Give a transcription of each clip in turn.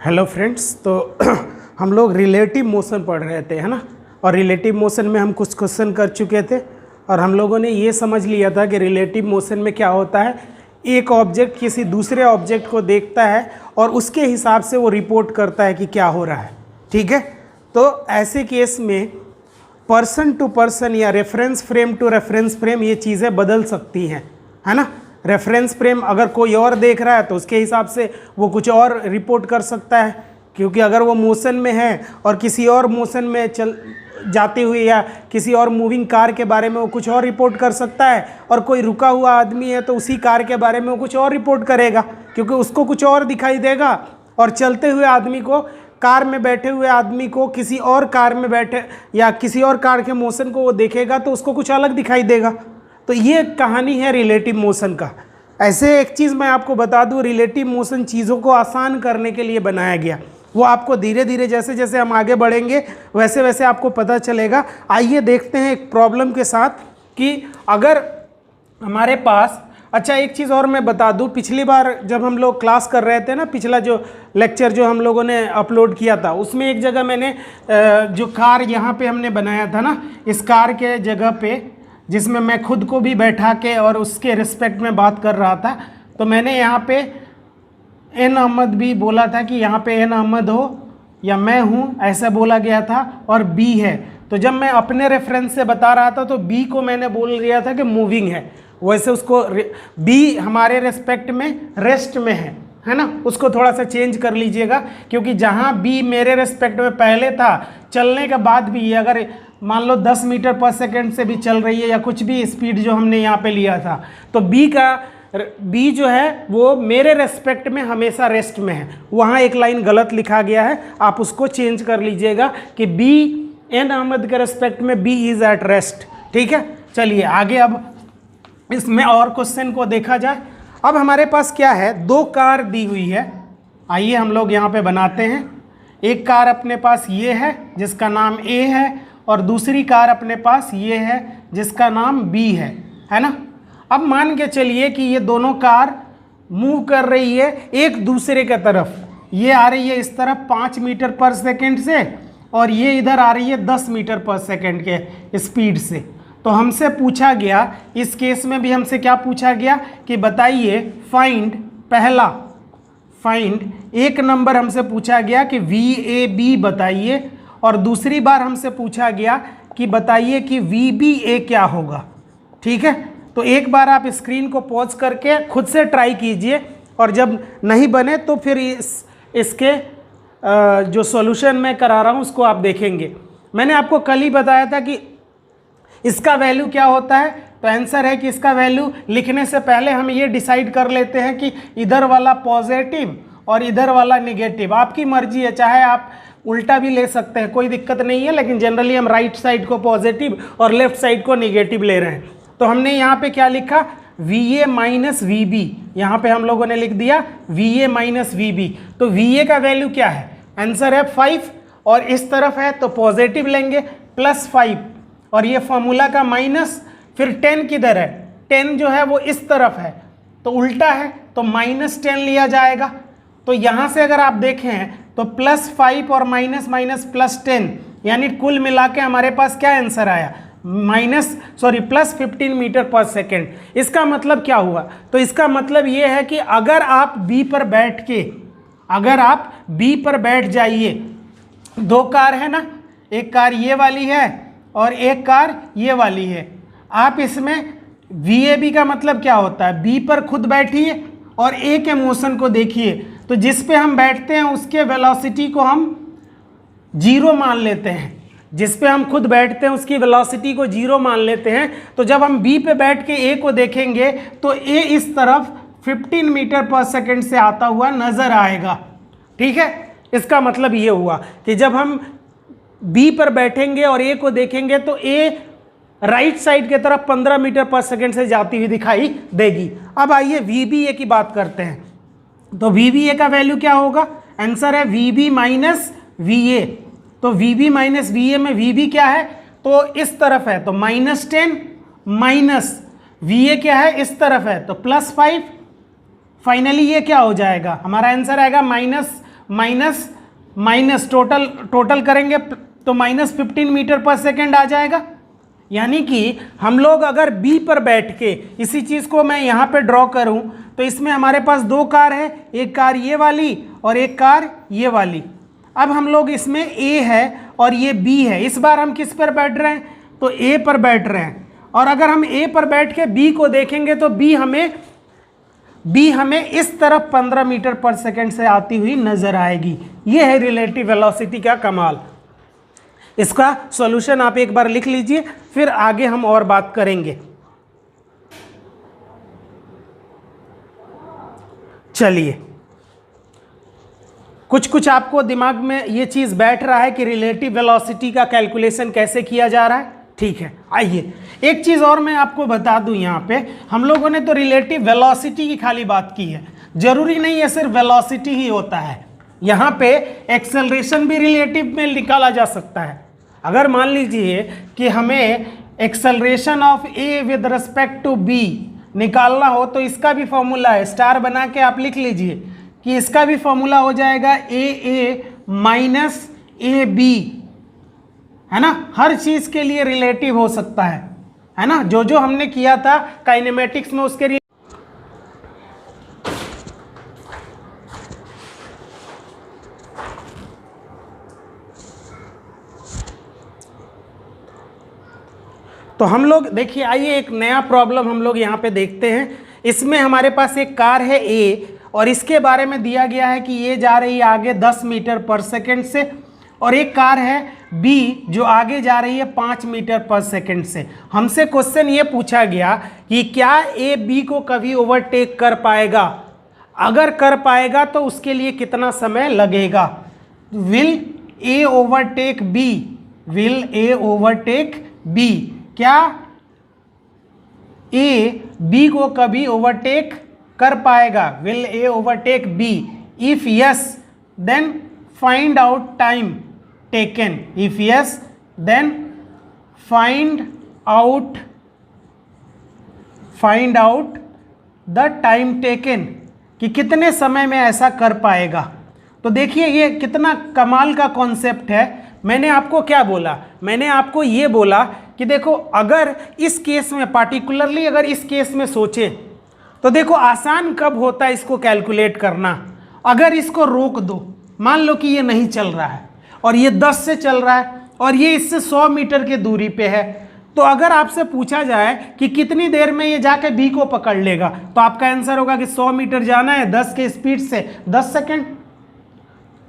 Hello friends. तो हम लोग रिलेटिव मोशन पढ़ रहे थे, है ना। और रिलेटिव मोशन में हम कुछ क्वेश्चन कर चुके थे और हम लोगों ने ये समझ लिया था कि रिलेटिव मोशन में क्या होता है, एक ऑब्जेक्ट किसी दूसरे ऑब्जेक्ट को देखता है और उसके हिसाब से वो रिपोर्ट करता है कि क्या हो रहा है। ठीक है, तो ऐसे केस में पर्सन टू पर्सन या reference frame to reference frame ये चीज़ें बदल सकती हैं, है ना। रेफरेंस फ्रेम अगर कोई और देख रहा है तो उसके हिसाब से वो कुछ और रिपोर्ट कर सकता है, क्योंकि अगर वो मोशन में है और किसी और मोशन में चल जाते हुए या किसी और मूविंग कार के बारे में वो कुछ और रिपोर्ट कर सकता है, और कोई रुका हुआ आदमी है तो उसी कार के बारे में वो कुछ और रिपोर्ट करेगा, क्योंकि उसको कुछ और दिखाई देगा। और चलते हुए आदमी को, कार में बैठे हुए आदमी को किसी और कार में बैठे या किसी और कार के मोशन को वो देखेगा तो उसको कुछ अलग दिखाई देगा। तो ये कहानी है रिलेटिव मोशन का। ऐसे एक चीज़ मैं आपको बता दूं, रिलेटिव मोशन चीज़ों को आसान करने के लिए बनाया गया। वो आपको धीरे धीरे जैसे जैसे हम आगे बढ़ेंगे वैसे वैसे आपको पता चलेगा। आइए देखते हैं एक प्रॉब्लम के साथ कि अगर हमारे पास, अच्छा एक चीज़ और मैं बता दूं, पिछली बार जब हम लोग क्लास कर रहे थे ना, पिछला जो लेक्चर जो हम लोगों ने अपलोड किया था उसमें एक जगह मैंने जो कार यहाँ पे हमने बनाया था ना, इस कार के जगह पे जिसमें मैं खुद को भी बैठा के और उसके रिस्पेक्ट में बात कर रहा था, तो मैंने यहाँ पे एन अहमद भी बोला था कि यहाँ पे एन अहमद हो या मैं हूँ, ऐसा बोला गया था। और बी है, तो जब मैं अपने रेफरेंस से बता रहा था तो बी को मैंने बोल दिया था कि मूविंग है, वैसे उसको बी हमारे रेस्पेक्ट में रेस्ट में है ना। उसको थोड़ा सा चेंज कर लीजिएगा, क्योंकि जहाँ बी मेरे रेस्पेक्ट में पहले था, चलने के बाद भी ये अगर मान लो 10 मीटर पर सेकंड से भी चल रही है या कुछ भी स्पीड जो हमने यहाँ पे लिया था, तो बी जो है वो मेरे रेस्पेक्ट में हमेशा रेस्ट में है। वहाँ एक लाइन गलत लिखा गया है, आप उसको चेंज कर लीजिएगा कि बी एन अहमद के रेस्पेक्ट में बी इज़ एट रेस्ट। ठीक है, चलिए आगे अब इसमें और क्वेश्चन को देखा जाए। अब हमारे पास क्या है, दो कार दी हुई है। आइए हम लोग यहाँ पे बनाते हैं। एक कार अपने पास ये है जिसका नाम ए है, और दूसरी कार अपने पास ये है जिसका नाम बी है ना। अब मान के चलिए कि ये दोनों कार मूव कर रही है एक दूसरे के तरफ। ये आ रही है इस तरफ 5 मीटर पर सेकंड से, और ये इधर आ रही है 10 मीटर पर सेकंड के स्पीड से। तो हमसे पूछा गया, इस केस में भी हमसे क्या पूछा गया कि बताइए फाइंड, पहला फाइंड एक नंबर हमसे पूछा गया कि VAB बताइए, और दूसरी बार हमसे पूछा गया कि बताइए कि VBA क्या होगा। ठीक है, तो एक बार आप स्क्रीन को पॉज करके खुद से ट्राई कीजिए, और जब नहीं बने तो फिर इसके जो सॉल्यूशन मैं करा रहा हूँ उसको आप देखेंगे। मैंने आपको कल ही बताया था कि इसका वैल्यू क्या होता है, तो आंसर है कि इसका वैल्यू लिखने से पहले हम ये डिसाइड कर लेते हैं कि इधर वाला पॉजिटिव और इधर वाला नेगेटिव। आपकी मर्जी है, चाहे आप उल्टा भी ले सकते हैं, कोई दिक्कत नहीं है, लेकिन जनरली हम राइट साइड को पॉजिटिव और लेफ्ट साइड को नेगेटिव ले रहे हैं। तो हमने यहाँ पे क्या लिखा, VA माइनस VB, यहाँ पे हम लोगों ने लिख दिया VA माइनस VB। तो VA का वैल्यू क्या है, आंसर है 5, और इस तरफ है तो पॉजिटिव लेंगे +5, और ये फॉर्मूला का माइनस, फिर 10 किधर है, 10 जो है वो इस तरफ है तो उल्टा है, तो -10 लिया जाएगा। तो यहाँ से अगर आप देखें तो +5 और माइनस +10, यानी कुल मिला के हमारे पास क्या आंसर आया, +15 मीटर पर सेकेंड। इसका मतलब क्या हुआ, तो इसका मतलब ये है कि अगर आप बी पर बैठ जाइए, दो कार है ना, एक कार ये वाली है और एक कार ये वाली है, आप इसमें VAB का मतलब क्या होता है, बी पर खुद बैठिए और ए के मोशन को देखिए, तो जिस पे हम बैठते हैं उसके वेलोसिटी को हम 0 मान लेते हैं, जिस पे हम खुद बैठते हैं उसकी वेलोसिटी को 0 मान लेते हैं। तो जब हम बी पे बैठ के ए को देखेंगे तो ए इस तरफ 15 मीटर पर सेकंड से आता हुआ नजर आएगा। ठीक है, इसका मतलब ये हुआ कि जब हम बी पर बैठेंगे और ए को देखेंगे तो ए राइट साइड की तरफ 15 मीटर पर सेकंड से जाती हुई दिखाई देगी। अब आइए VBA की बात करते हैं। तो VBA का वैल्यू क्या होगा, आंसर है VB माइनस VA। तो VB माइनस VA में VB क्या है, तो इस तरफ है तो -10, माइनस VA क्या है, इस तरफ है तो +5। फाइनली ये क्या हो जाएगा, हमारा आंसर आएगा माइनस माइनस टोटल करेंगे तो -15 मीटर पर सेकेंड आ जाएगा। यानी कि हम लोग अगर बी पर बैठ के इसी चीज़ को मैं यहाँ पे ड्रॉ करूँ तो इसमें हमारे पास दो कार है, एक कार ये वाली और एक कार ये वाली। अब हम लोग इसमें ए है और ये बी है। इस बार हम किस पर बैठ रहे हैं? तो ए पर बैठ रहे हैं। और अगर हम ए पर बैठ के बी को देखेंगे तो बी हमें इस तरफ 15 मीटर पर सेकेंड से आती हुई नजर आएगी। ये है रिलेटिव वेलोसिटी का कमाल। इसका सॉल्यूशन आप एक बार लिख लीजिए, फिर आगे हम और बात करेंगे। चलिए, कुछ आपको दिमाग में ये चीज़ बैठ रहा है कि रिलेटिव वेलोसिटी का कैलकुलेशन कैसे किया जा रहा है। ठीक है, आइए एक चीज़ और मैं आपको बता दूं। यहाँ पे हम लोगों ने तो रिलेटिव वेलोसिटी की खाली बात की है, जरूरी नहीं है सिर्फ वेलोसिटी ही होता है। यहाँ पे एक्सेलरेशन भी रिलेटिव में निकाला जा सकता है। अगर मान लीजिए कि हमें acceleration of A with respect to B निकालना हो तो इसका भी फॉर्मूला है, स्टार बना के आप लिख लीजिए कि इसका भी फॉर्मूला हो जाएगा ए माइनस ए बी, है ना। हर चीज़ के लिए रिलेटिव हो सकता है ना। जो हमने किया था काइनेमेटिक्स में उसके लिए। तो हम लोग देखिए, आइए एक नया प्रॉब्लम हम लोग यहाँ पे देखते हैं। इसमें हमारे पास एक कार है ए और इसके बारे में दिया गया है कि ये जा रही है आगे 10 मीटर पर सेकेंड से, और एक कार है बी जो आगे जा रही है 5 मीटर पर सेकेंड से। हमसे क्वेश्चन ये पूछा गया कि क्या ए बी को कभी ओवरटेक कर पाएगा, अगर कर पाएगा तो उसके लिए कितना समय लगेगा। Will A overtake B, will A overtake B, क्या ए बी को कभी ओवरटेक कर पाएगा। Will A overtake B, if yes then find out time taken, if yes then find out the time taken, कि कितने समय में ऐसा कर पाएगा। तो देखिए ये कितना कमाल का कॉन्सेप्ट है। मैंने आपको क्या बोला, मैंने आपको ये बोला कि देखो अगर इस केस में पार्टिकुलरली अगर इस केस में सोचे तो देखो आसान कब होता है इसको कैलकुलेट करना, अगर इसको रोक दो। मान लो कि ये नहीं चल रहा है और ये 10 से चल रहा है और ये इससे 100 मीटर की दूरी पे है, तो अगर आपसे पूछा जाए कि कितनी देर में ये जाके बी को पकड़ लेगा तो आपका आंसर होगा कि 100 मीटर जाना है 10 के स्पीड से 10 सेकेंड।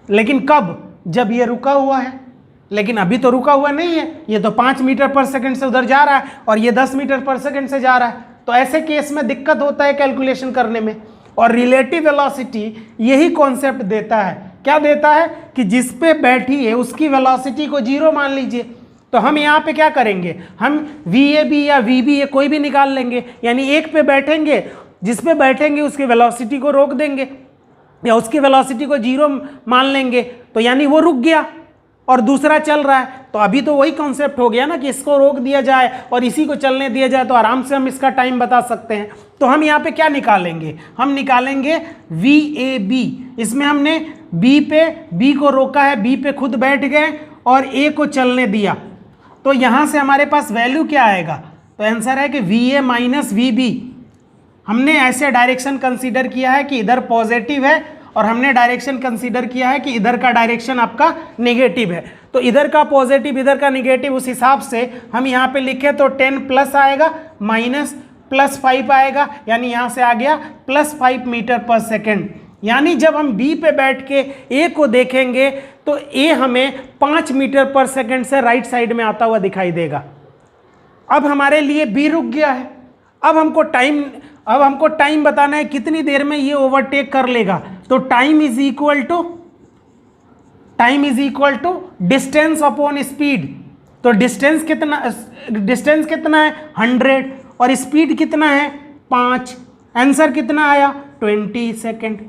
लेकिन कब? जब ये रुका हुआ है। लेकिन अभी तो रुका हुआ नहीं है, ये तो 5 मीटर पर सेकंड से उधर जा रहा है और ये 10 मीटर पर सेकंड से जा रहा है। तो ऐसे केस में दिक्कत होता है कैलकुलेशन करने में। और रिलेटिव वेलोसिटी यही कॉन्सेप्ट देता है। क्या देता है कि जिस पे बैठी है उसकी वेलोसिटी को 0 मान लीजिए। तो हम यहाँ पे क्या करेंगे, हम VAB या VB कोई भी निकाल लेंगे, यानी एक पे बैठेंगे, जिस पे बैठेंगे उसकी वेलोसिटी को रोक देंगे या उसकी वेलोसिटी को 0 मान लेंगे, तो यानी वो रुक गया और दूसरा चल रहा है। तो अभी तो वही कॉन्सेप्ट हो गया ना कि इसको रोक दिया जाए और इसी को चलने दिया जाए तो आराम से हम इसका टाइम बता सकते हैं। तो हम यहाँ पे क्या निकालेंगे, हम निकालेंगे VAB। इसमें हमने B को रोका है, B पे खुद बैठ गए और A को चलने दिया। तो यहाँ से हमारे पास वैल्यू क्या आएगा, तो आंसर है कि VA माइनस VB। हमने ऐसे डायरेक्शन कंसीडर किया है कि इधर पॉजिटिव है और हमने डायरेक्शन कंसीडर किया है कि इधर का डायरेक्शन आपका नेगेटिव है। तो इधर का पॉजिटिव इधर का नेगेटिव, उस हिसाब से हम यहाँ पे लिखे तो 10 प्लस आएगा माइनस प्लस 5 आएगा, यानी यहाँ से आ गया +5 मीटर पर सेकेंड। यानी जब हम B पे बैठ के A को देखेंगे तो A हमें 5 मीटर पर सेकेंड से राइट साइड में आता हुआ दिखाई देगा। अब हमारे लिए B रुक गया है। अब हमको टाइम बताना है कितनी देर में ये ओवरटेक कर लेगा। तो time is equal to distance upon speed. तो डिस्टेंस कितना है 100 और स्पीड कितना है 5। आंसर कितना आया 20 सेकेंड,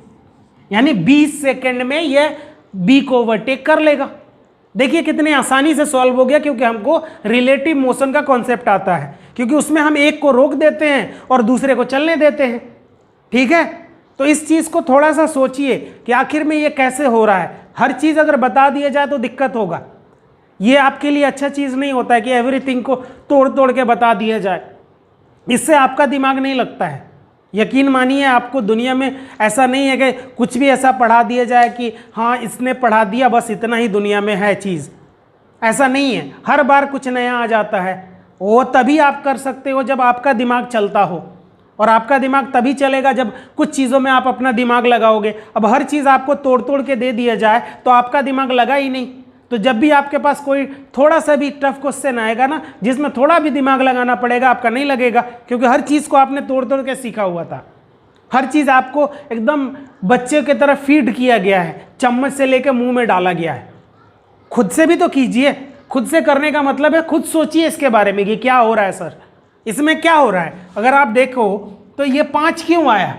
यानी 20 सेकेंड में ये बी को ओवरटेक कर लेगा। देखिए कितने आसानी से सॉल्व हो गया, क्योंकि हमको रिलेटिव मोशन का कॉन्सेप्ट आता है, क्योंकि उसमें हम एक को रोक देते हैं और दूसरे को चलने देते हैं। ठीक है, तो इस चीज़ को थोड़ा सा सोचिए कि आखिर में ये कैसे हो रहा है। हर चीज़ अगर बता दिया जाए तो दिक्कत होगा। ये आपके लिए अच्छा चीज़ नहीं होता है कि एवरीथिंग को तोड़ तोड़ के बता दिया जाए, इससे आपका दिमाग नहीं लगता है। यकीन मानिए, आपको दुनिया में ऐसा नहीं है कि कुछ भी ऐसा पढ़ा दिया जाए कि हाँ इसने पढ़ा दिया बस इतना ही दुनिया में है चीज़, ऐसा नहीं है। हर बार कुछ नया आ जाता है। वो तभी आप कर सकते हो जब आपका दिमाग चलता हो, और आपका दिमाग तभी चलेगा जब कुछ चीज़ों में आप अपना दिमाग लगाओगे। अब हर चीज़ आपको तोड़ तोड़ के दे दिया जाए तो आपका दिमाग लगा ही नहीं। तो जब भी आपके पास कोई थोड़ा सा भी टफ क्वेश्चन आएगा ना, जिसमें थोड़ा भी दिमाग लगाना पड़ेगा, आपका नहीं लगेगा, क्योंकि हर चीज़ को आपने तोड़ तोड़ के सीखा हुआ था। हर चीज़ आपको एकदम बच्चे की तरह फीड किया गया है, चम्मच से लेकर मुंह में डाला गया है। खुद से भी तो कीजिए। खुद से करने का मतलब है खुद सोचिए इसके बारे में कि क्या हो रहा है सर, इसमें क्या हो रहा है। अगर आप देखो तो ये 5 क्यों आया?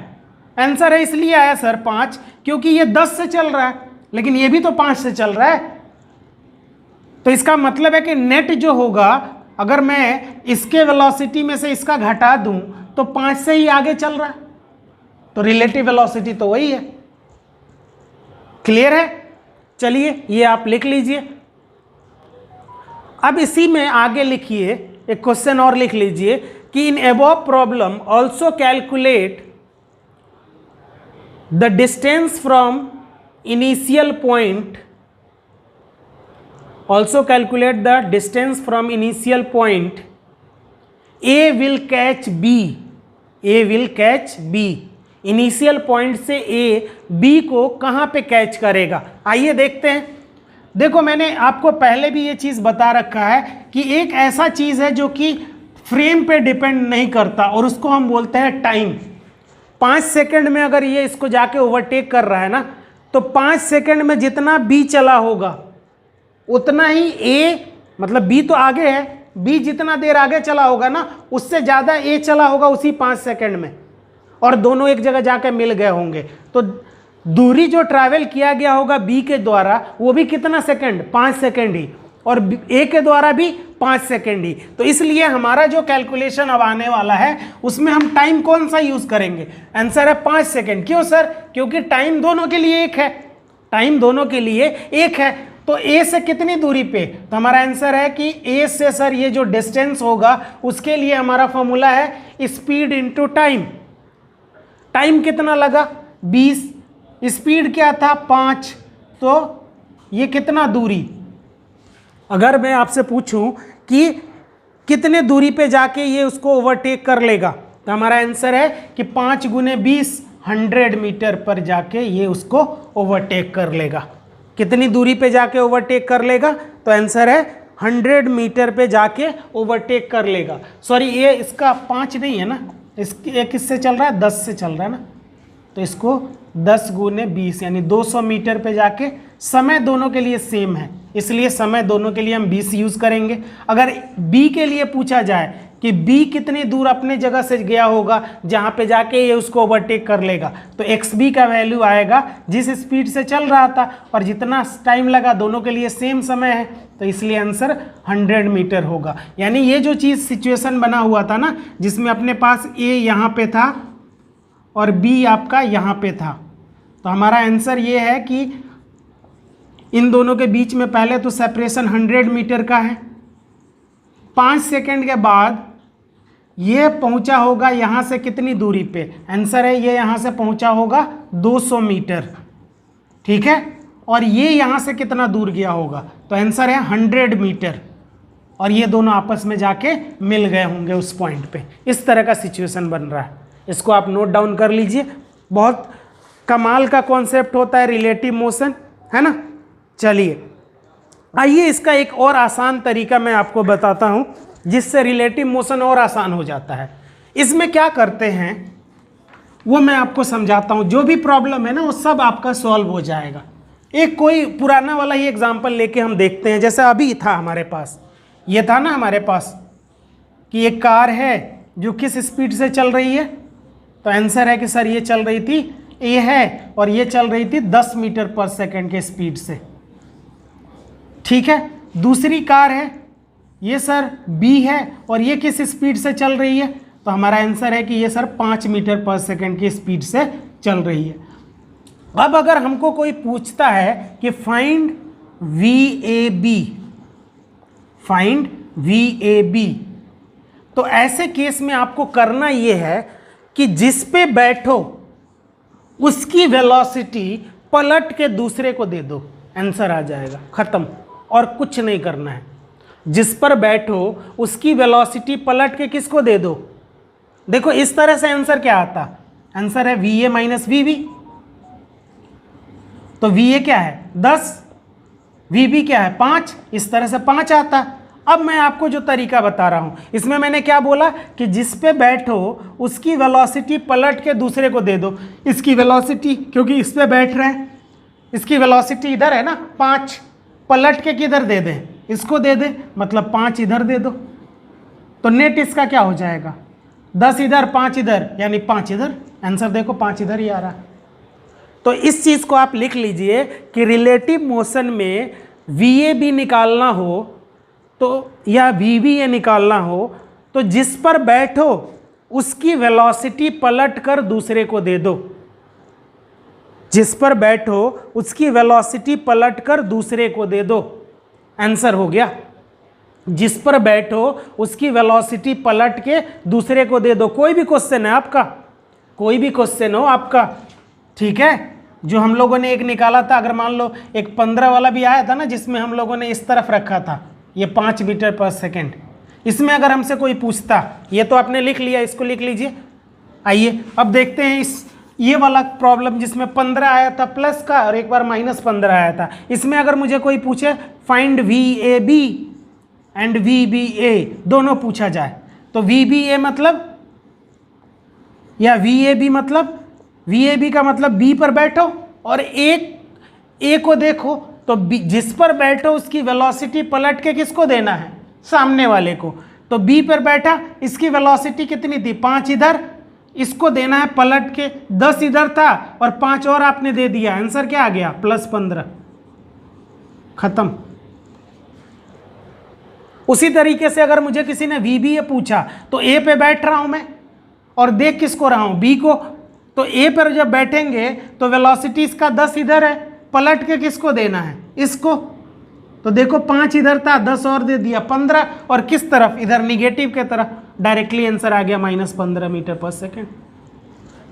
आंसर है इसलिए आया सर 5 क्योंकि ये 10 से चल रहा है, लेकिन ये भी तो 5 से चल रहा है। तो इसका मतलब है कि नेट जो होगा, अगर मैं इसके वेलोसिटी में से इसका घटा दूं तो 5 से ही आगे चल रहा है, तो रिलेटिव वेलोसिटी तो वही है। क्लियर है? चलिए ये आप लिख लीजिए। अब इसी में आगे लिखिए, एक क्वेश्चन और लिख लीजिए कि in above problem also calculate the distance from initial point, also calculate the distance from initial point A will catch B, A will catch B, initial point से A B को कहाँ पे कैच करेगा। आइए देखते हैं। देखो मैंने आपको पहले भी ये चीज़ बता रखा है कि एक ऐसा चीज़ है जो कि फ्रेम पे डिपेंड नहीं करता, और उसको हम बोलते हैं टाइम। 5 सेकंड में अगर ये इसको जाके ओवरटेक कर रहा है ना, तो 5 सेकंड में जितना B चला होगा उतना ही A, मतलब B तो आगे है, B जितना देर आगे चला होगा ना उससे ज़्यादा A चला होगा उसी 5 सेकंड में, और दोनों एक जगह जाकर मिल गए होंगे। तो दूरी जो ट्रैवल किया गया होगा B के द्वारा वो भी कितना सेकंड? 5 सेकंड ही, और A के द्वारा भी 5 सेकंड ही। तो इसलिए हमारा जो कैलकुलेशन अब आने वाला है उसमें हम टाइम कौन सा यूज़ करेंगे? आंसर है 5 सेकंड। क्यों सर? क्योंकि टाइम दोनों के लिए एक है, टाइम दोनों के लिए एक है। तो A से कितनी दूरी पे? तो हमारा आंसर है कि A से सर ये जो डिस्टेंस होगा उसके लिए हमारा फॉर्मूला है स्पीड इनटू टाइम। टाइम कितना लगा? 20, स्पीड क्या था? 5, तो ये कितना दूरी? अगर मैं आपसे पूछूं कि कितने दूरी पे जाके ये उसको ओवरटेक कर लेगा, तो हमारा आंसर है कि 5 गुने 20, 100 मीटर पर जाके ये उसको ओवरटेक कर लेगा। कितनी दूरी पे जाके ओवरटेक कर लेगा? तो आंसर है 100 मीटर पे जाके ओवरटेक कर लेगा। सॉरी, ये इसका 5 नहीं है ना, इसके किससे चल रहा है? 10 से चल रहा है ना, तो इसको 10 गुने 20 यानी 200 मीटर पे जाके, समय दोनों के लिए सेम है इसलिए समय दोनों के लिए हम 20 यूज़ करेंगे। अगर B के लिए पूछा जाए कि B कितनी दूर अपने जगह से गया होगा जहाँ पे जाके ये उसको ओवरटेक कर लेगा, तो XB का वैल्यू आएगा जिस स्पीड से चल रहा था, और जितना टाइम लगा दोनों के लिए सेम समय है, तो इसलिए आंसर 100 मीटर होगा। यानी ये जो चीज़ सिचुएशन बना हुआ था ना, जिसमें अपने पास A यहाँ पे था और B आपका यहाँ पे था, तो हमारा आंसर ये है कि इन दोनों के बीच में पहले तो सेपरेशन 100 मीटर का है। 5 सेकंड के बाद ये पहुंचा होगा यहाँ से कितनी दूरी पे? आंसर है ये यहाँ से पहुंचा होगा 200 मीटर, ठीक है। और ये यहाँ से कितना दूर गया होगा? तो आंसर है 100 मीटर, और ये दोनों आपस में जाके मिल गए होंगे उस पॉइंट पे। इस तरह का सिचुएशन बन रहा है, इसको आप नोट डाउन कर लीजिए। बहुत कमाल का कॉन्सेप्ट होता है रिलेटिव मोशन, है ना। चलिए आइए इसका एक और आसान तरीका मैं आपको बताता हूँ जिससे रिलेटिव मोशन और आसान हो जाता है। इसमें क्या करते हैं वो मैं आपको समझाता हूँ। जो भी प्रॉब्लम है ना वो सब आपका सॉल्व हो जाएगा। एक कोई पुराना वाला ही एग्जाम्पल लेके हम देखते हैं। जैसे अभी था हमारे पास, ये था ना हमारे पास कि एक कार है जो किस स्पीड से चल रही है, तो आंसर है कि सर ये चल रही थी A है और ये चल रही थी 10 मीटर पर सेकंड के स्पीड से, ठीक है। दूसरी कार है ये सर B है और ये किस स्पीड से चल रही है, तो हमारा आंसर है कि ये सर 5 मीटर पर सेकंड की स्पीड से चल रही है। अब अगर हमको कोई पूछता है कि फाइंड VAB, फाइंड VAB, तो ऐसे केस में आपको करना यह है कि जिस पे बैठो उसकी वेलोसिटी पलट के दूसरे को दे दो, आंसर आ जाएगा, खत्म, और कुछ नहीं करना है। जिस पर बैठो उसकी वेलोसिटी पलट के किसको दे दो। देखो इस तरह से आंसर क्या आता, आंसर है VA माइनस VB। तो VA क्या है 10, VB क्या है 5, इस तरह से 5 आता। अब मैं आपको जो तरीका बता रहा हूं, इसमें मैंने क्या बोला कि जिस पे बैठो उसकी वेलोसिटी पलट के दूसरे को दे दो। इसकी वेलोसिटी, क्योंकि इस पे बैठ रहे हैं, इसकी वेलोसिटी इधर है ना 5, पलट के किधर दे दें, इसको दे दें, मतलब 5 इधर दे दो। तो नेट इसका क्या हो जाएगा 10 इधर 5 इधर, यानी 5 इधर। आंसर देखो 5 इधर ही आ रहा है। तो इस चीज़ को आप लिख लीजिए कि रिलेटिव मोशन में VAB निकालना हो तो, या VBA निकालना हो तो जिस पर बैठो उसकी वेलोसिटी पलट कर दूसरे को दे दो। जिस पर बैठो उसकी वेलोसिटी पलट कर दूसरे को दे दो, आंसर हो गया। जिस पर बैठो उसकी वेलोसिटी पलट के दूसरे को दे दो। कोई भी क्वेश्चन है आपका, कोई भी क्वेश्चन हो आपका, ठीक है। जो हम लोगों ने एक निकाला था, अगर मान लो एक 15 वाला भी आया था ना, जिसमें हम लोगों ने इस तरफ रखा था ये 5 मीटर पर सेकेंड। इसमें अगर हमसे कोई पूछता, ये तो आपने लिख लिया, इसको लिख लीजिए। आइए अब देखते हैं इस ये वाला प्रॉब्लम जिसमें 15 आया था प्लस का और एक बार -15 आया था। इसमें अगर मुझे कोई पूछे फाइंड VAB एंड VBA दोनों पूछा जाए, तो VBA मतलब या VAB मतलब, VAB का मतलब B पर बैठो और A को देखो, तो जिस पर बैठो उसकी वेलोसिटी पलट के किसको देना है, सामने वाले को। तो B पर बैठा, इसकी वेलोसिटी कितनी थी 5 इधर, इसको देना है पलट के, 10 इधर था और 5 और आपने दे दिया। आंसर क्या आ गया +15, खत्म। उसी तरीके से अगर मुझे किसी ने VBA पूछा तो A पे बैठ रहा हूं मैं और देख किसको रहा हूं, B को। तो A पर जब बैठेंगे तो वेलोसिटी इसका 10 इधर है, पलट के किसको देना है, इसको। तो देखो 5 इधर था, 10 और दे दिया 15, और किस तरफ, इधर निगेटिव के तरफ, डायरेक्टली आंसर आ गया -15 मीटर पर सेकेंड।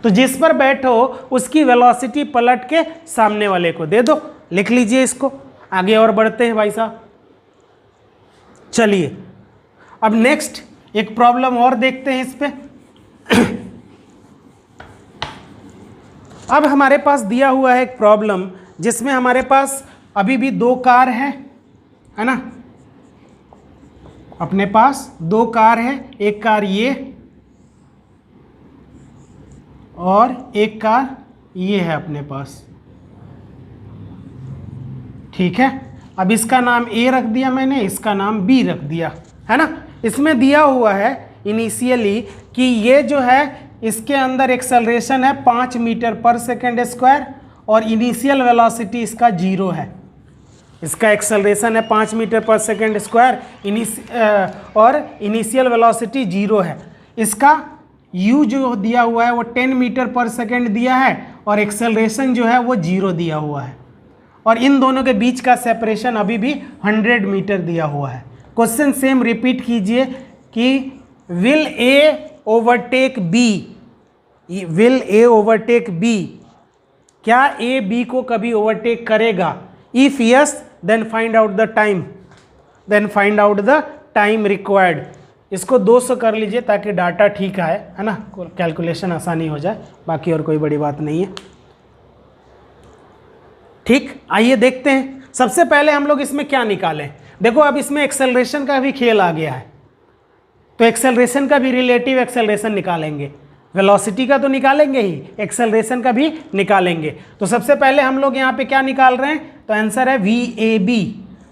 तो जिस पर बैठो उसकी वेलोसिटी पलट के सामने वाले को दे दो, लिख लीजिए इसको। आगे और बढ़ते हैं भाई साहब। चलिए अब नेक्स्ट एक प्रॉब्लम और देखते हैं इस पे। अब हमारे पास दिया हुआ है एक प्रॉब्लम जिसमें हमारे पास अभी भी 2 कार है ना, अपने पास 2 कार है, एक कार ये और एक कार ये है अपने पास, ठीक है। अब इसका नाम A रख दिया मैंने, इसका नाम B रख दिया, है ना। इसमें दिया हुआ है इनिशियली कि ये जो है इसके अंदर एक्सेलरेशन है 5 मीटर पर सेकेंड स्क्वायर और इनिशियल वेलोसिटी इसका 0 है। इसका एक्सेलरेशन है 5 मीटर पर सेकेंड स्क्वायर और इनिशियल वेलोसिटी 0 है। इसका u जो दिया हुआ है वो 10 मीटर पर सेकेंड दिया है और एक्सेलरेशन जो है वो 0 दिया हुआ है, और इन दोनों के बीच का सेपरेशन अभी भी 100 मीटर दिया हुआ है। क्वेश्चन सेम रिपीट कीजिए कि will A overtake B, will A overtake B, क्या A B को कभी ओवरटेक करेगा? If yes then find out the time, then find out the time required. इसको 200 कर लीजिए ताकि डाटा ठीक आए, है ना, कैलकुलेशन आसानी हो जाए, बाकी और कोई बड़ी बात नहीं है। ठीक, आइए देखते हैं। सबसे पहले हम लोग इसमें क्या निकालें। देखो अब इसमें एक्सेलरेशन का भी खेल आ गया है, तो एक्सेलरेशन का भी रिलेटिव एक्सेलरेशन निकालेंगे। वेलोसिटी का तो निकालेंगे ही, एक्सेलरेशन का भी निकालेंगे। तो सबसे पहले हम लोग यहाँ पे क्या निकाल रहे हैं, तो आंसर है VAB।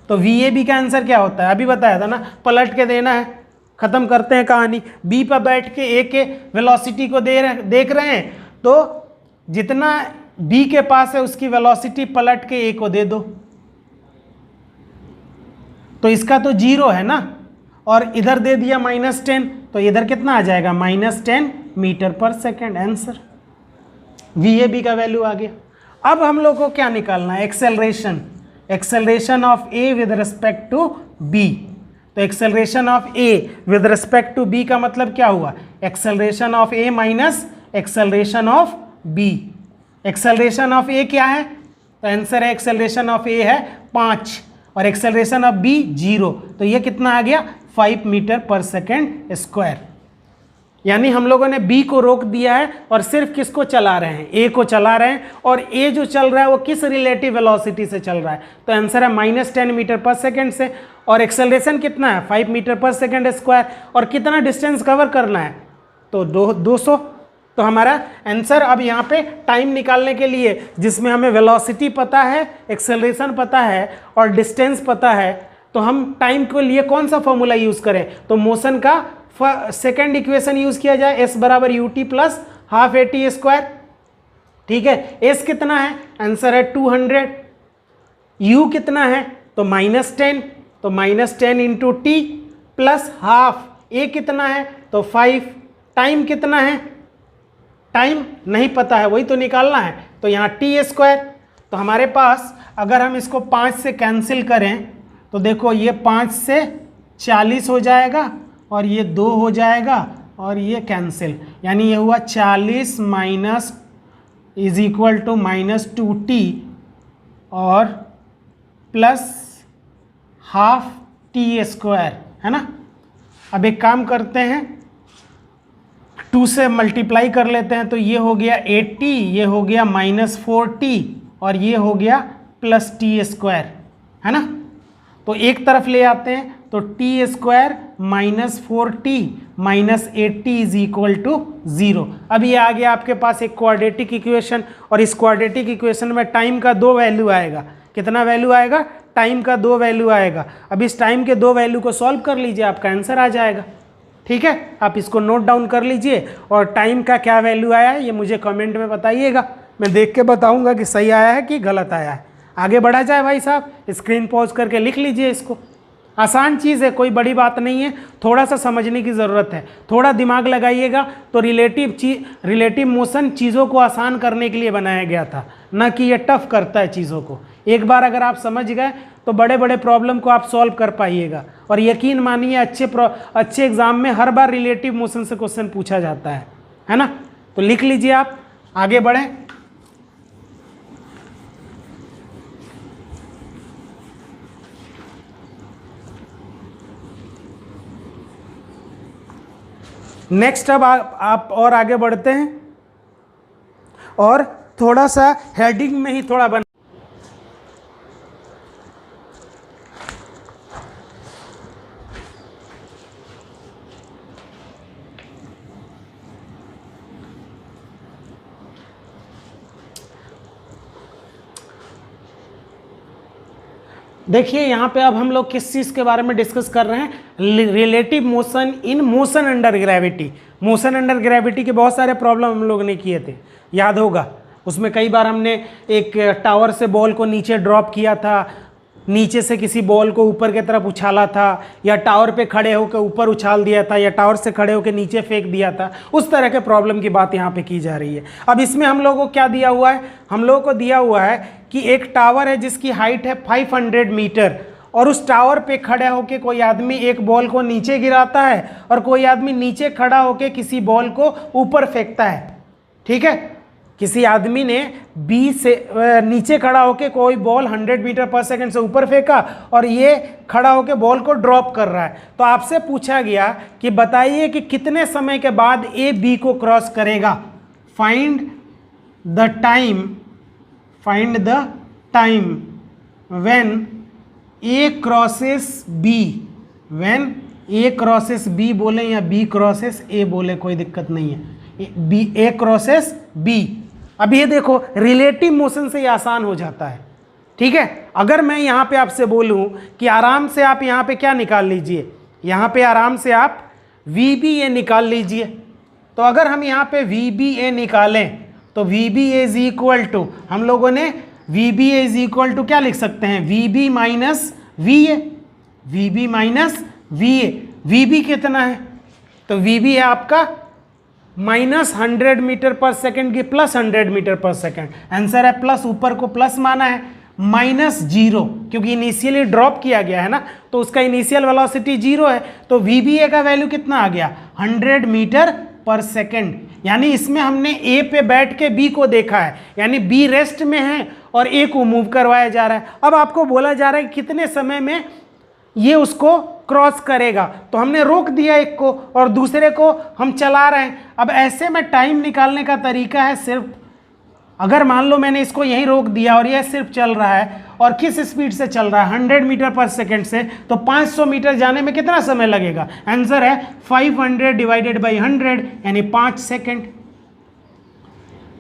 तो VAB का आंसर क्या होता है, अभी बताया था ना, पलट के देना है। खत्म करते हैं कहानी। B पर बैठ के A के वेलोसिटी को देख रहे हैं, तो जितना B के पास है उसकी वेलोसिटी पलट के A को दे दो। तो इसका तो 0 है ना, और इधर दे दिया -10, तो इधर कितना आ जाएगा -10 मीटर पर second, answer. V A B का वैल्यू आ गया। अब हम लोग को क्या निकालना है, acceleration of A with respect to B. तो acceleration of A with respect to B का मतलब क्या हुआ, acceleration of A minus acceleration of B. Acceleration of A क्या है, तो आंसर है एक्सेलरेशन ऑफ ए है 5 और एक्सेलरेशन ऑफ बी 0। तो ये कितना आ गया 5 मीटर पर सेकेंड स्क्वायर। यानी हम लोगों ने बी को रोक दिया है और सिर्फ किसको चला रहे हैं, ए को चला रहे हैं। और ए जो चल रहा है वो किस रिलेटिव वेलोसिटी से चल रहा है, तो आंसर है -10 मीटर पर सेकेंड से। और एक्सेलरेशन कितना है 5 मीटर पर सेकेंड स्क्वायर। और कितना डिस्टेंस कवर करना है, तो 200। तो हमारा आंसर अब यहाँ पे टाइम निकालने के लिए, जिसमें हमें वेलोसिटी पता है, एक्सेलरेशन पता है और डिस्टेंस पता है, तो हम टाइम के लिए कौन सा फॉर्मूला यूज़ करें, तो मोशन का सेकेंड इक्वेशन यूज किया जाए, s बराबर ut plus half a t square. ठीक है, s कितना है, आंसर है 200। u कितना है, तो -10, तो -10 into T plus half. a कितना है, तो 5। टाइम कितना है, टाइम नहीं पता है, वही तो निकालना है, तो यहाँ टी स्क्वायर। तो हमारे पास अगर हम इसको 5 से कैंसिल करें तो देखो ये 5 से 40 हो जाएगा और ये 2 हो जाएगा और ये कैंसिल, यानी ये हुआ 40 minus is equal to -2t और प्लस हाफ टी स्क्वायर, है ना। अब एक काम करते हैं, 2 से मल्टीप्लाई कर लेते हैं, तो ये हो गया 80, ये हो गया -4t और ये हो गया प्लस टी स्क्वायर, है ना। तो एक तरफ ले आते हैं, तो T square -4t minus 80 is equal to 0। अब ये आ गया आपके पास एक क्वाड्रेटिक इक्वेशन, और इस क्वाड्रेटिक इक्वेशन में टाइम का 2 वैल्यू आएगा। कितना वैल्यू आएगा, टाइम का 2 वैल्यू आएगा। अब इस टाइम के 2 वैल्यू को सॉल्व कर लीजिए, आपका आंसर आ जाएगा। ठीक है, आप इसको नोट डाउन कर लीजिए और टाइम का क्या वैल्यू आया है ये मुझे कमेंट में बताइएगा, मैं देख के बताऊंगा कि सही आया है कि गलत आया है। आगे बढ़ा जाए भाई साहब, स्क्रीन पॉज करके लिख लीजिए इसको। आसान चीज़ है, कोई बड़ी बात नहीं है, थोड़ा सा समझने की ज़रूरत है, थोड़ा दिमाग लगाइएगा। तो रिलेटिव मोशन चीज़ों को आसान करने के लिए बनाया गया था, ना कि ये टफ करता है चीज़ों को। एक बार अगर आप समझ गए तो बड़े बड़े प्रॉब्लम को आप सॉल्व कर पाइएगा। और यकीन मानिए अच्छे एग्जाम में हर बार रिलेटिव मोशन से क्वेश्चन पूछा जाता है ना। तो लिख लीजिए, आप आगे बढ़ें। नेक्स्ट अब आप और आगे बढ़ते हैं और थोड़ा सा हेडिंग में ही थोड़ा बन देखिए यहाँ पे अब हम लोग किस चीज़ के बारे में डिस्कस कर रहे हैं, relative motion in motion under gravity. Motion under gravity के बहुत सारे प्रॉब्लम हम लोग ने किए थे, याद होगा। उसमें कई बार हमने एक टावर से बॉल को नीचे ड्रॉप किया था, नीचे से किसी बॉल को ऊपर की तरफ उछाला था, या टावर पे खड़े होकर ऊपर उछाल दिया था, या टावर से खड़े होकर नीचे फेंक दिया था। उस तरह के प्रॉब्लम की बात यहाँ पे की जा रही है। अब इसमें हम लोगों को क्या दिया हुआ है, हम लोगों को दिया हुआ है कि एक टावर है जिसकी हाइट है 500 मीटर, और उस टावर पे खड़े होकर कोई आदमी एक बॉल को नीचे गिराता है और कोई आदमी नीचे खड़ा होकर किसी बॉल को ऊपर फेंकता है। ठीक है, किसी आदमी ने बी से नीचे खड़ा होकर कोई बॉल 100 मीटर पर सेकंड से ऊपर फेंका और ये खड़ा होकर बॉल को ड्रॉप कर रहा है। तो आपसे पूछा गया कि बताइए कि कितने समय के बाद ए बी को क्रॉस करेगा। Find the time when A crosses B. When A crosses B बोले या बी क्रॉसेस ए बोले, कोई दिक्कत नहीं है। ए क्रॉसेस बी। अब ये देखो, रिलेटिव मोशन से ये आसान हो जाता है। ठीक है, अगर मैं यहाँ पे आपसे बोलूँ कि आराम से आप यहाँ पे क्या निकाल लीजिए, यहाँ पे आराम से आप वी बी ए निकाल लीजिए। तो अगर हम यहाँ पे वी बी ए निकालें तो V B A is equal to, हम लोगों ने V B A is equal to क्या लिख सकते हैं, V B minus V A. V B minus V A, V B कितना है, तो वी बी है आपका माइनस 100 मीटर पर सेकेंड की प्लस 100 मीटर पर सेकेंड। आंसर है प्लस, ऊपर को प्लस माना है, माइनस 0 क्योंकि इनिशियली ड्रॉप किया गया है ना, तो उसका इनिशियल वेलोसिटी 0 है। तो VBA का वैल्यू कितना आ गया 100 मीटर पर सेकेंड। यानी इसमें हमने A पे बैठ के B को देखा है, यानी B रेस्ट में है और A को मूव करवाया जा रहा है। अब आपको बोला जा रहा है कि कितने समय में ये उसको क्रॉस करेगा, तो हमने रोक दिया एक को और दूसरे को हम चला रहे हैं। अब ऐसे में टाइम निकालने का तरीका है सिर्फ, अगर मान लो मैंने इसको यहीं रोक दिया और यह सिर्फ चल रहा है, और किस स्पीड से चल रहा है 100 मीटर पर सेकेंड से, तो 500 मीटर जाने में कितना समय लगेगा। आंसर है 500 डिवाइडेड बाई 100 यानी 5 सेकेंड।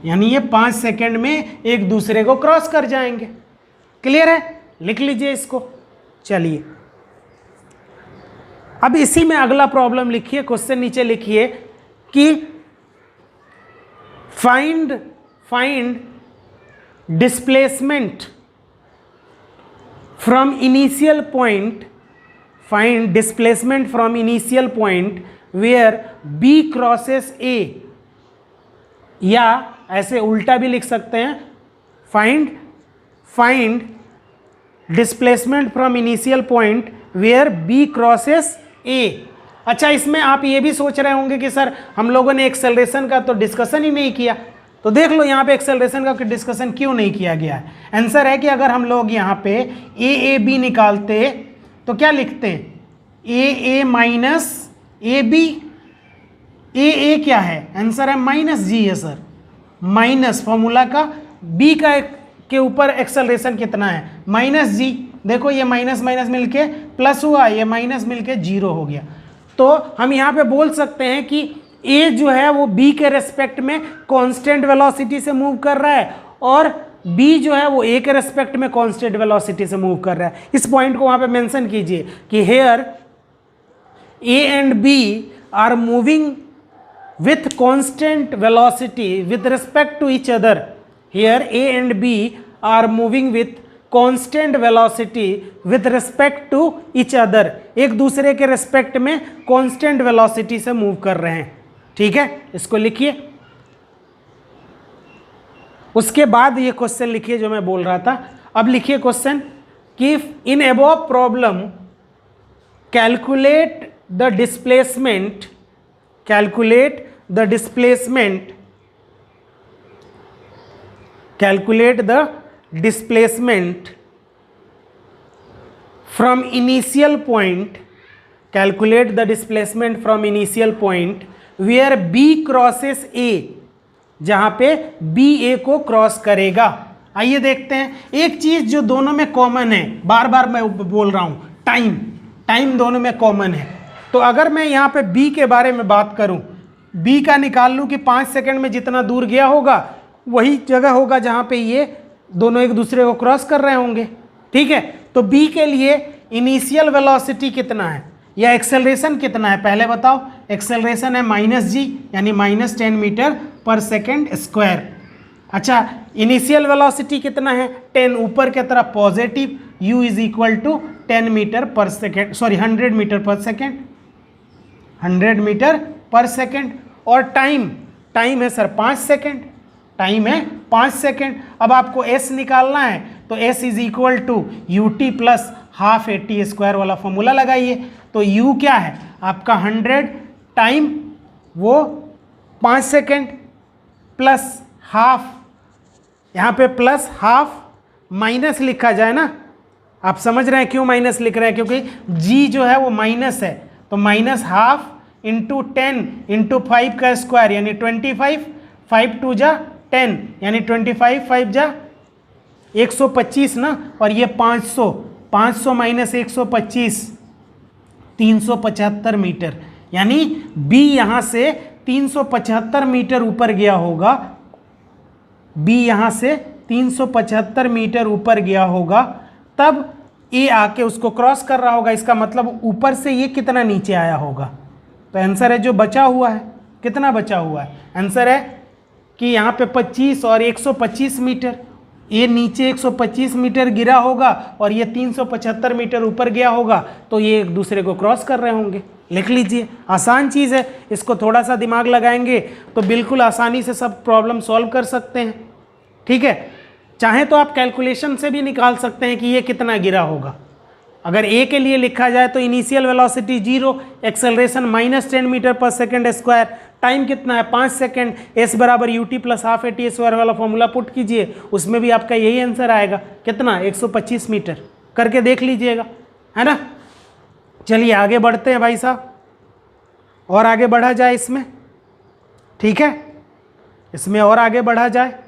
यानी ये 5 सेकेंड में एक दूसरे को क्रॉस कर जाएंगे। क्लियर है, लिख लीजिए इसको। चलिए अब इसी में अगला प्रॉब्लम लिखिए, क्वेश्चन नीचे लिखिए कि find displacement from initial point, find displacement from initial point where B crosses A, या ऐसे उल्टा भी लिख सकते हैं, find displacement from initial point where B crosses A. अच्छा, इसमें आप ये भी सोच रहे होंगे कि सर हम लोगों ने एक्सेलरेशन का तो डिस्कशन ही नहीं किया, तो देख लो यहाँ पे एक्सेलरेशन का डिस्कशन क्यों नहीं किया गया है। आंसर है कि अगर हम लोग यहाँ पे ए बी निकालते तो क्या लिखते हैं, ए माइनस ए बी, ए क्या है, आंसर है माइनस जी है सर, माइनस फॉर्मूला का बी का के ऊपर एक्सेलरेशन कितना है माइनस जी। देखो ये माइनस माइनस मिलके प्लस हुआ, ये माइनस मिलके 0 हो गया। तो हम यहाँ पे बोल सकते हैं कि ए जो है वो बी के रेस्पेक्ट में कांस्टेंट वेलोसिटी से मूव कर रहा है और बी जो है वो ए के रेस्पेक्ट में कांस्टेंट वेलोसिटी से मूव कर रहा है। इस पॉइंट को वहाँ पे मेंशन कीजिए कि here A and B are moving with constant velocity with respect to each other. Here A and B are moving with constant velocity with respect to each other. एक दूसरे के रेस्पेक्ट में constant velocity से move कर रहे हैं। ठीक है, इसको लिखिए। उसके बाद ये क्वेश्चन लिखिए जो मैं बोल रहा था। अब लिखिए क्वेश्चन कि इन above problem calculate the displacement from initial point, where B crosses A, जहां पे B A को क्रॉस करेगा। आइए देखते हैं, एक चीज जो दोनों में कॉमन है, बार बार मैं बोल रहा हूं, टाइम दोनों में कॉमन है। तो अगर मैं यहाँ पे B के बारे में बात करूँ, B का निकाल लूँ कि 5 सेकंड में जितना दूर गया होगा वही जगह होगा जहाँ पे ये दोनों एक दूसरे को क्रॉस कर रहे होंगे। ठीक है, तो B के लिए इनिशियल वेलोसिटी कितना है या एक्सेलरेशन कितना है पहले बताओ। एक्सेलरेशन है माइनस जी यानी माइनस 10 मीटर पर सेकेंड स्क्वायर। अच्छा, इनिशियल वेलोसिटी कितना है 10, ऊपर की तरफ positive, u is equal to 10 metre पर सेकेंड, सॉरी 100 मीटर पर सेकेंड, 100 मीटर पर सेकेंड। और टाइम है सर 5 सेकेंड, टाइम है 5 सेकेंड। अब आपको s निकालना है तो s is equal to U T plus half AT square वाला फॉर्मूला लगाइए। तो u क्या है आपका 100, टाइम वो 5 सेकेंड प्लस हाफ, यहाँ पे प्लस हाफ माइनस लिखा जाए ना, आप समझ रहे हैं क्यों माइनस लिख रहे हैं, क्योंकि g जो है वो माइनस है, तो माइनस हाफ इंटू 10 इंटू 5 का स्क्वायर यानी 25, 5 2 जा 10 यानी 25, 5 जा 125 ना, और ये 500 माइनस 125 375 मीटर, यानी B यहाँ से 375 मीटर ऊपर गया होगा, B यहाँ से 375 मीटर ऊपर गया होगा, तब A आके उसको क्रॉस कर रहा होगा। इसका मतलब ऊपर से ये कितना नीचे आया होगा। तो आंसर है जो बचा हुआ है, कितना बचा हुआ है, आंसर है कि यहाँ पे 25 और 125 मीटर, ये नीचे 125 मीटर गिरा होगा और ये 375 मीटर ऊपर गया होगा, तो ये एक दूसरे को क्रॉस कर रहे होंगे। लिख लीजिए, आसान चीज़ है, इसको थोड़ा सा दिमाग लगाएंगे तो बिल्कुल आसानी से सब प्रॉब्लम सॉल्व कर सकते हैं। ठीक है, चाहे तो आप कैलकुलेशन से भी निकाल सकते हैं कि ये कितना गिरा होगा। अगर ए के लिए लिखा जाए तो इनिशियल वेलोसिटी 0, एक्सेलरेशन -10 मीटर पर सेकेंड स्क्वायर, टाइम कितना है 5 सेकेंड, एस बराबर ut plus half a t square वाला फॉर्मूला पुट कीजिए, उसमें भी आपका यही आंसर आएगा। कितना? 125 मीटर। करके देख लीजिएगा, है ना। चलिए आगे बढ़ते हैं भाई साहब, और आगे बढ़ा जाए इसमें। ठीक है, इसमें और आगे बढ़ा जाए।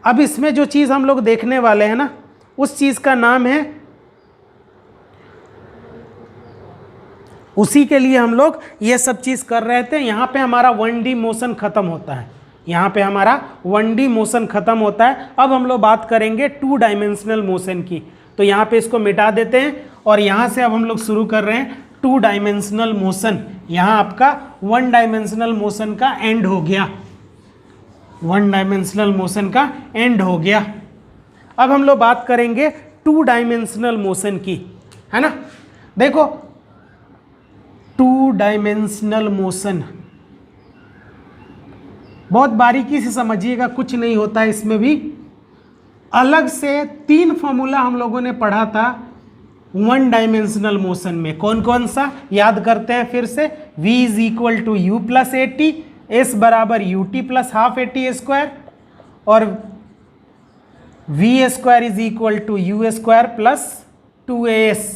अब इसमें जो चीज़ हम लोग देखने वाले हैं ना, उस चीज़ का नाम है, उसी के लिए हम लोग ये सब चीज़ कर रहे थे। यहाँ पे हमारा 1D मोशन ख़त्म होता है, यहाँ पे हमारा 1D मोशन ख़त्म होता है। अब हम लोग बात करेंगे 2 डायमेंशनल मोशन की। तो यहाँ पे इसको मिटा देते हैं और यहाँ से अब हम लोग शुरू कर रहे हैं 2 डायमेंशनल मोशन। यहाँ आपका 1 डायमेंशनल मोशन का एंड हो गया, 1 डायमेंशनल मोशन का एंड हो गया। अब हम लोग बात करेंगे 2 डायमेंशनल मोशन की, है ना। देखो 2 डायमेंशनल मोशन बहुत बारीकी से समझिएगा, कुछ नहीं होता है इसमें भी। अलग से 3 फॉर्मूला हम लोगों ने पढ़ा था 1 डायमेंशनल मोशन में। कौन कौन सा याद करते हैं फिर से? v is equal to u plus a t, s बराबर u T plus half a t square, और v square is equal to u square plus 2as।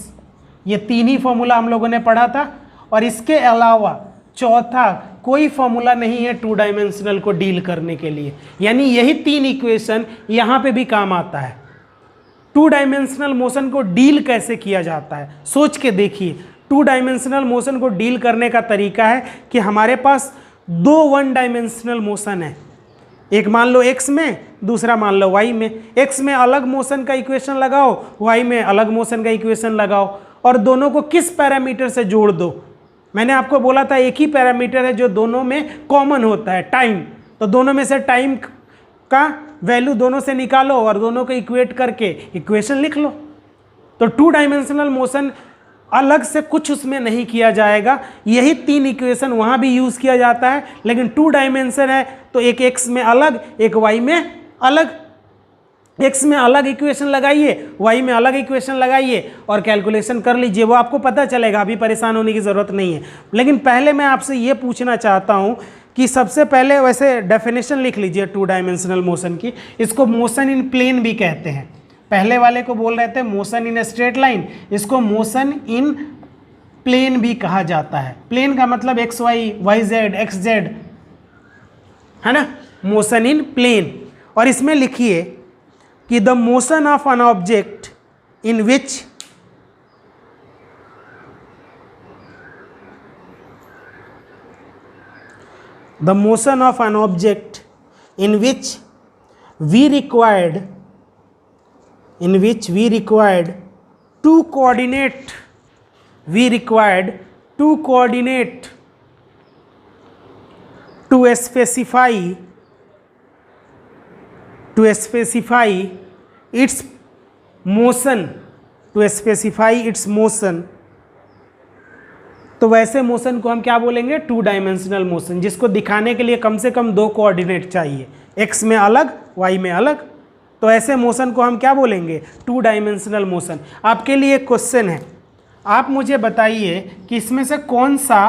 ये 3 ही फॉर्मूला हम लोगों ने पढ़ा था, और इसके अलावा चौथा कोई फॉर्मूला नहीं है 2 डायमेंशनल को डील करने के लिए। यानी यही 3 इक्वेशन यहाँ पे भी काम आता है। 2 डायमेंशनल मोशन को डील कैसे किया जाता है सोच के देखिए। 2 डायमेंशनल मोशन को डील करने का तरीका है कि हमारे पास 2 1 डायमेंशनल मोशन है, एक मान लो x में, दूसरा मान लो y में। x में अलग मोशन का इक्वेशन लगाओ, y में अलग मोशन का इक्वेशन लगाओ, और दोनों को किस पैरामीटर से जोड़ दो। मैंने आपको बोला था एक ही पैरामीटर है जो दोनों में कॉमन होता है, टाइम। तो दोनों में से टाइम का वैल्यू दोनों से निकालो और दोनों को इक्वेट करके इक्वेशन लिख लो। तो 2 डायमेंशनल मोशन अलग से कुछ उसमें नहीं किया जाएगा, यही 3 इक्वेशन वहाँ भी यूज़ किया जाता है। लेकिन 2 डायमेंशन है तो एक x में अलग, एक y में अलग। x में अलग इक्वेशन लगाइए, y में अलग इक्वेशन लगाइए और कैलकुलेशन कर लीजिए, वो आपको पता चलेगा। अभी परेशान होने की ज़रूरत नहीं है। लेकिन पहले मैं आपसे ये पूछना चाहता हूँ कि सबसे पहले वैसे डेफिनेशन लिख लीजिए 2 डायमेंशनल मोशन की। इसको मोशन इन प्लेन भी कहते हैं। पहले वाले को बोल रहे थे मोशन इन स्ट्रेट लाइन, इसको मोशन इन प्लेन भी कहा जाता है। प्लेन का मतलब X Y, Y Z, X Z, है ना, मोशन इन प्लेन। और इसमें लिखिए कि the motion of an object in which the motion of an object in which we required two coordinate to specify its motion, तो वैसे motion को हम क्या बोलेंगे? 2 डायमेंशनल मोशन, जिसको दिखाने के लिए कम से कम 2 कोऑर्डिनेट चाहिए, x में अलग, y में अलग। तो ऐसे मोशन को हम क्या बोलेंगे? 2 डायमेंशनल मोशन। आपके लिए क्वेश्चन है, आप मुझे बताइए कि इसमें से कौन सा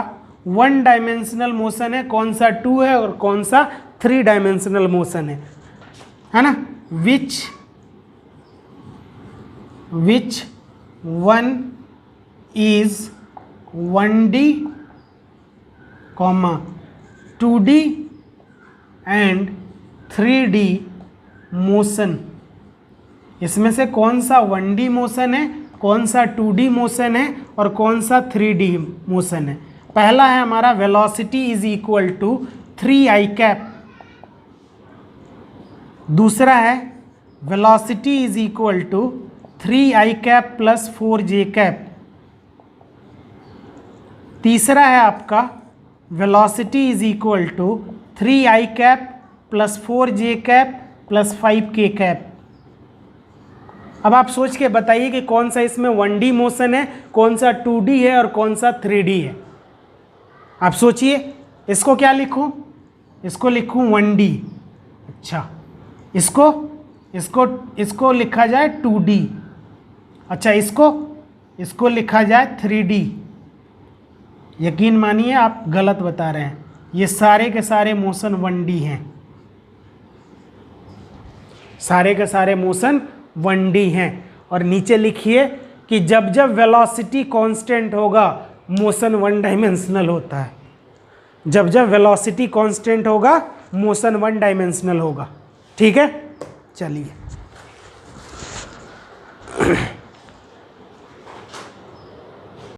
1 डायमेंशनल मोशन है, कौन सा 2 है और कौन सा 3 डायमेंशनल मोशन है ना। Which one is 1D, 2D and 3D motion. इसमें से कौन सा 1D मोशन है, कौन सा 2D मोशन है और कौन सा 3D मोशन है? पहला है हमारा velocity is equal to 3i cap. दूसरा है velocity is equal to 3i cap plus 4j cap. तीसरा है आपका velocity is equal to 3i cap plus 4j cap plus 5k cap. अब आप सोच के बताइए कि कौन सा इसमें 1D मोशन है, कौन सा 2D है और कौन सा 3D है। आप सोचिए, इसको क्या लिखूं? इसको लिखूं 1D। अच्छा, इसको लिखा जाए 2D। अच्छा, इसको लिखा जाए 3D। यकीन मानिए आप गलत बता रहे हैं, ये सारे के सारे मोशन 1D हैं, सारे के सारे मोशन 1D हैं। और नीचे लिखिए कि जब जब वेलोसिटी कांस्टेंट होगा मोशन 1 डायमेंशनल होता है। जब जब वेलोसिटी कांस्टेंट होगा मोशन 1 डायमेंशनल होगा। ठीक है, चलिए।